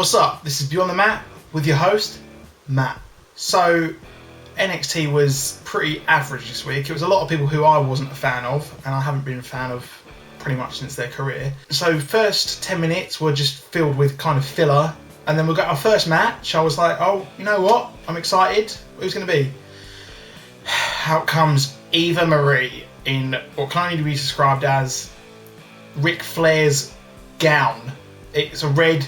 What's up? This is Beyond the Mat with your host, Matt. So, NXT was pretty average this week. It was a lot of people who I wasn't a fan of, and I haven't been a fan of pretty much since their career. So, first 10 minutes were just filled with kind of filler, and then we got our first match. I was like, oh, you know what? I'm excited. Who's going to be? Out comes Eva Marie in what can only be described as Ric Flair's gown. It's a red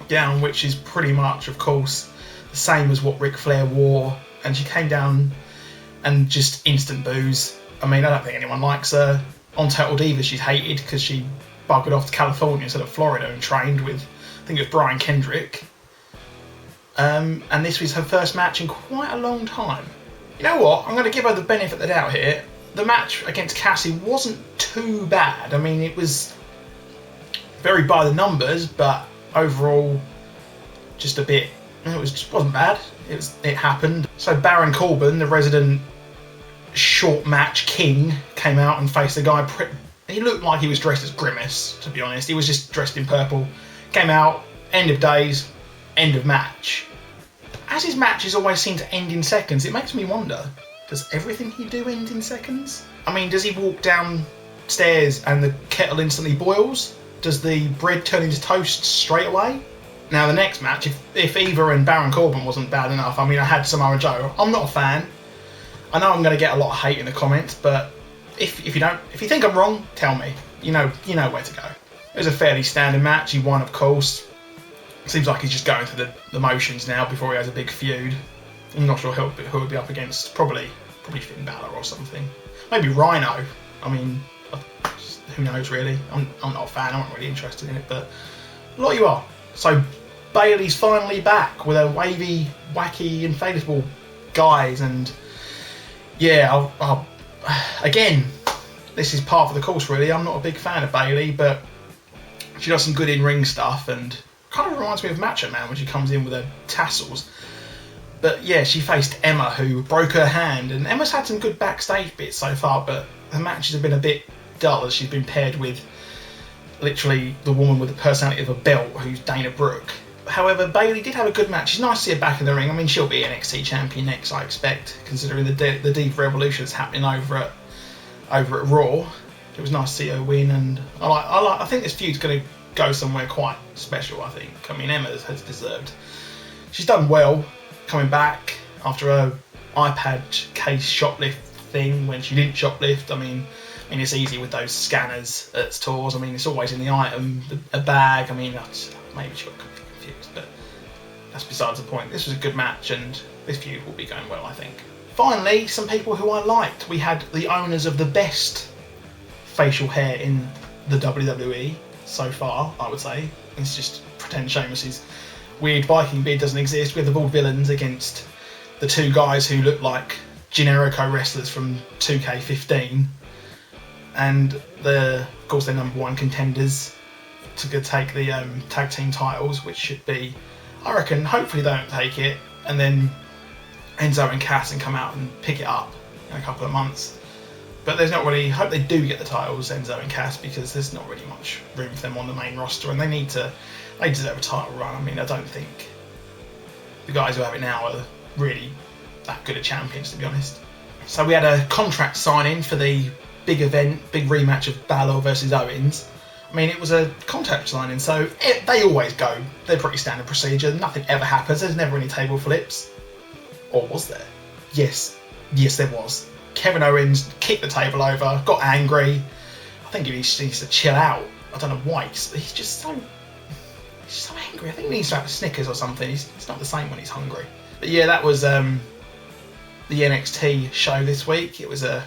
gown, which is pretty much, of course, the same as what Ric Flair wore, and she came down and just instant boos. I mean, I don't think anyone likes her. On Total Divas, she's hated because she buggered off to California instead of Florida and trained with, I think it was Brian Kendrick. And this was her first match in quite a long time. You know what? I'm going to give her the benefit of the doubt here. The match against Cassie wasn't too bad. I mean, it was very by the numbers, but overall, just a bit. It wasn't bad. It happened. So Baron Corbin, the resident short match king, came out and faced a guy. He looked like he was dressed as Grimace, to be honest. He was just dressed in purple. Came out, end of days, end of match. As his matches always seem to end in seconds, it makes me wonder, does everything he do end in seconds? I mean, does he walk downstairs and the kettle instantly boils? Does the bread turn into toast straight away? Now the next match, if Eva and Baron Corbin wasn't bad enough, I mean, I had Samoa Joe. I'm not a fan. I know I'm going to get a lot of hate in the comments, but if you think I'm wrong, tell me. You know where to go. It was a fairly standard match. He won, of course. Seems like he's just going through the motions now before he has a big feud. I'm not sure who he'll be up against. Probably Finn Balor or something. Maybe Rhino. I mean, who knows really? I'm not a fan. I'm not really interested in it, but a lot of you are. So Bayley's finally back with her wavy, wacky, inflatable guys, and yeah, again, this is part of the course really. I'm not a big fan of Bayley, but she does some good in-ring stuff, and kind of reminds me of Macho Man when she comes in with her tassels. But yeah, she faced Emma, who broke her hand, and Emma's had some good backstage bits so far, but her matches have been a bit dull as she's been paired with literally the woman with the personality of a belt, who's Dana Brooke. However, Bayley did have a good match. It's nice to see her back in the ring. I mean, she'll be NXT champion next, I expect, considering the Diva Revolution that's happening over at Raw. It was nice to see her win, and I think this feud's going to go somewhere quite special, I think. I mean, Emma has deserved. She's done well coming back after her iPad case shoplift thing when she didn't shoplift. I mean, it's easy with those scanners at stores. I mean, it's always in the item, a bag. I mean, maybe she got confused, but that's besides the point. This was a good match, and this feud will be going well, I think. Finally, some people who I liked. We had the owners of the best facial hair in the WWE so far, I would say. It's just pretend Sheamus's weird Viking beard doesn't exist. We have the bald villains against the two guys who look like Generico wrestlers from 2K15. And of course, they're number one contenders to take the tag team titles, which should be, I reckon, hopefully they don't take it, and then Enzo and Cass can come out and pick it up in a couple of months. But there's not really, hope they do get the titles, Enzo and Cass, because there's not really much room for them on the main roster, and they deserve a title run. I mean, I don't think the guys who have it now are really that good at champions, to be honest. So we had a contract signing for the big event, big rematch of Balor versus Owens. I mean, it was a contract signing, so they always go. They're pretty standard procedure. Nothing ever happens. There's never any table flips. Or was there? Yes, there was. Kevin Owens kicked the table over, got angry. I think he needs to chill out. I don't know why. He's just so angry. I think he needs to have a Snickers or something. It's not the same when he's hungry. But yeah, that was the NXT show this week. It was a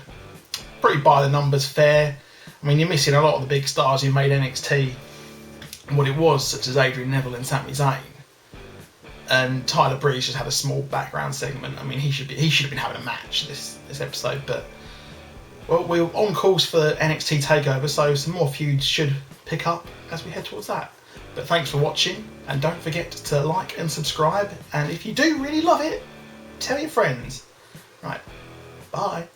pretty by the numbers fair. I mean, you're missing a lot of the big stars who made NXT what it was, such as Adrian Neville and Sami Zayn. And Tyler Breeze just had a small background segment. I mean, he should have been having a match this episode, but well, we're on course for NXT Takeover, so some more feuds should pick up as we head towards that. But thanks for watching, and don't forget to like and subscribe. And if you do really love it, tell your friends. Right, bye.